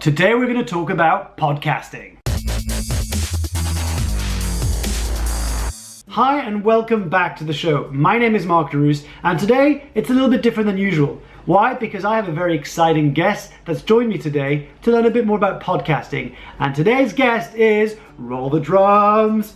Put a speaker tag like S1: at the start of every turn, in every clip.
S1: Today we're going to talk about podcasting. Hi and welcome back to the show. My name is Mark Leruste and today it's a little bit different than usual. Why? Because I have a very exciting guest that's joined me today to learn a bit more about podcasting. And today's guest is, roll the drums,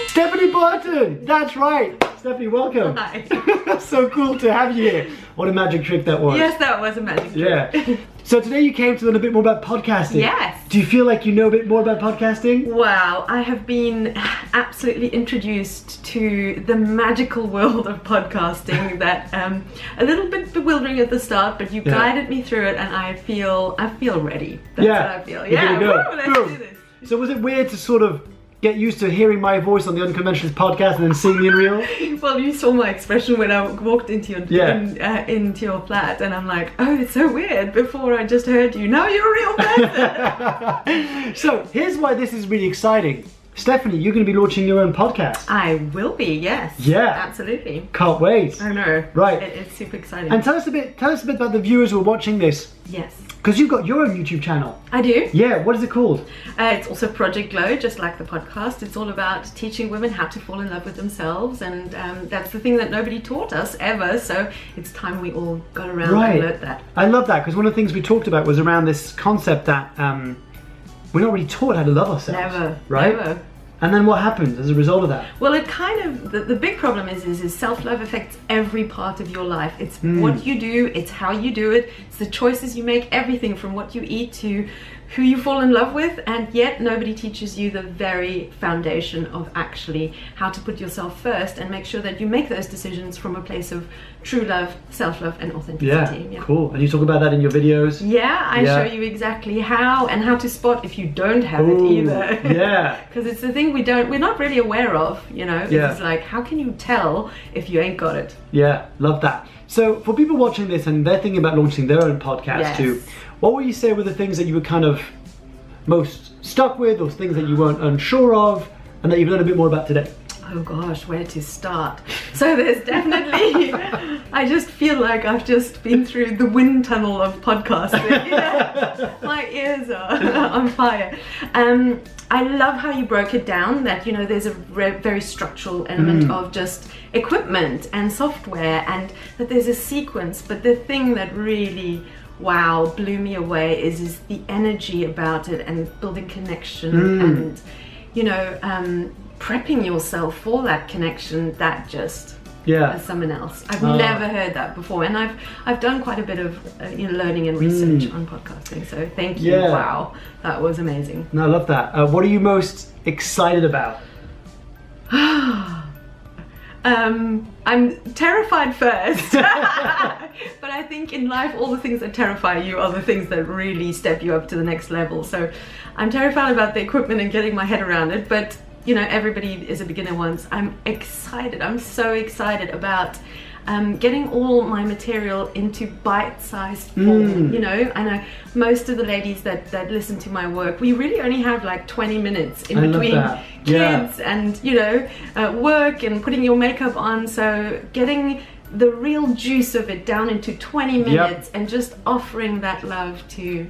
S1: Stephanie Burton. That's right. Stephanie, welcome.
S2: Hi.
S1: So cool to have you here. What a magic trick that was.
S2: Yes, that was a magic trick.
S1: Yeah. So today you came to learn a bit more about podcasting.
S2: Yes.
S1: Do you feel like you know a bit more about podcasting?
S2: Wow, I have been absolutely introduced to the magical world of podcasting that a little bit bewildering at the start, but you guided me through it and I feel ready. That's what I feel.
S1: Yeah.
S2: Woo, let's do this.
S1: So was it weird to sort of get used to hearing my voice on the Unconventional podcast and then seeing me in real?
S2: Well, you saw my expression when I walked into your into your flat, and I'm like, oh, it's so weird. Before I just heard you. Now you're a real person.
S1: So here's why this is really exciting. Stephanie, you're going to be launching your own podcast.
S2: I will be. Yes.
S1: Yeah.
S2: Absolutely.
S1: Can't wait.
S2: I know.
S1: Right.
S2: It's super exciting.
S1: And tell us a bit about the viewers who are watching this.
S2: Yes.
S1: Because you've got your own YouTube channel.
S2: I do.
S1: Yeah, what is it called?
S2: It's also Project Glow, just like the podcast. It's all about teaching women how to fall in love with themselves, and that's the thing that nobody taught us ever, so it's time we all got around and learned that.
S1: I love that, because one of the things we talked about was around this concept that we're not really taught how to love ourselves.
S2: Never.
S1: Right?
S2: Never.
S1: And then what happens as a result of that?
S2: Well, it kind of, the big problem is self-love affects every part of your life. It's what you do, it's how you do it, it's the choices you make, everything from what you eat to who you fall in love with, and yet nobody teaches you the very foundation of actually how to put yourself first and make sure that you make those decisions from a place of true love, self-love and authenticity.
S1: Yeah, cool. And you talk about that in your videos?
S2: Yeah, I show you exactly how and how to spot if you don't have it either.
S1: Yeah.
S2: Because it's the thing we're not really aware of, you know. It's like, how can you tell if you ain't got it?
S1: Yeah, love that. So for people watching this and they're thinking about launching their own podcast too, what would you say were the things that you were kind of most stuck with, or things that you weren't unsure of and that you've learned a bit more about today?
S2: Oh gosh, where to start? So there's definitely, I just feel like I've just been through the wind tunnel of podcasting. My ears are on fire. I love how you broke it down, that, you know, there's a very structural element of just equipment and software, and that there's a sequence, but the thing that really blew me away is the energy about it, and building connection and, you know, prepping yourself for that connection. That just as someone else. I've never heard that before, and I've done quite a bit of learning and research on podcasting. So thank you. Wow, that was amazing.
S1: No, I love that. What are you most excited about?
S2: I'm terrified first, but I think in life all the things that terrify you are the things that really step you up to the next level. So I'm terrified about the equipment and getting my head around it, but you know, everybody is a beginner once. I'm excited. I'm so excited about getting all my material into bite-sized form. You know, I know most of the ladies that listen to my work, we really only have like 20 minutes in between kids and, you know, work and putting your makeup on. So getting the real juice of it down into 20 minutes and just offering that love to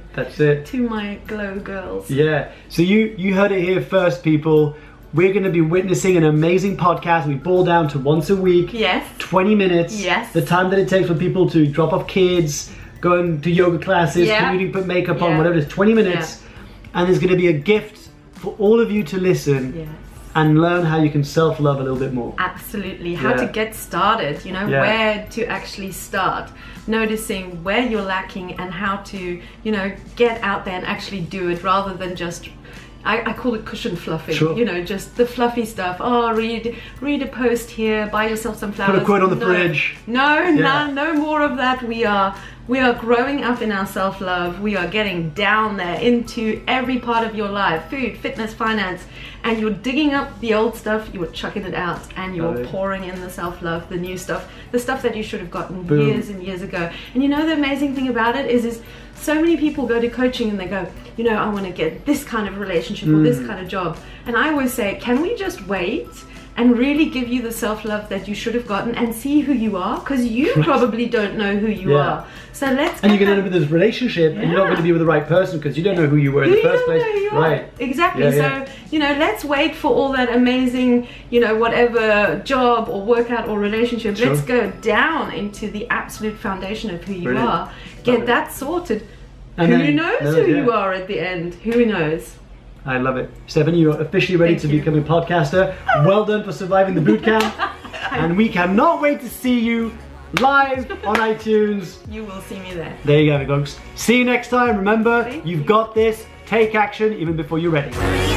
S2: my Glow girls.
S1: Yeah. So you heard it here first, people. We're going to be witnessing an amazing podcast. We boil down to once a week.
S2: Yes.
S1: 20 minutes.
S2: Yes.
S1: The time that it takes for people to drop off kids, go into yoga classes, commuting, put makeup on, whatever it is, 20 minutes. And there's going to be a gift for all of you to listen and learn how you can self-love a little bit more.
S2: Absolutely. How to get started, you know, where to actually start. Noticing where you're lacking and how to, you know, get out there and actually do it, rather than just, I call it cushion fluffing, you know, just the fluffy stuff. Oh, read a post here, buy yourself some flowers.
S1: Put a quote on the fridge.
S2: No more of that. We are growing up in our self-love. We are getting down there into every part of your life, food, fitness, finance, and you're digging up the old stuff, you're chucking it out, and you're pouring in the self-love, the new stuff, the stuff that you should have gotten years and years ago. And you know, the amazing thing about it is so many people go to coaching and they go, you know, I want to get this kind of relationship or this kind of job. And I always say, can we just wait and really give you the self-love that you should have gotten, and see who you are, because you probably don't know who you are. So let's.
S1: And you're going to end up with this relationship, and you're not going to be with the right person because you don't know who you were in the first place. Right.
S2: Exactly. So let's wait for all that amazing, whatever job or workout or relationship. Let's go down into the absolute foundation of who you are. Get that sorted. And who knows who you are at the end? Who knows?
S1: I love it. Stephanie, you're officially ready to become a podcaster. Well done for surviving the boot camp. And we cannot wait to see you live on iTunes.
S2: You will see me there.
S1: There you go, folks. See you next time. Remember, you've got this. Take action even before you're ready.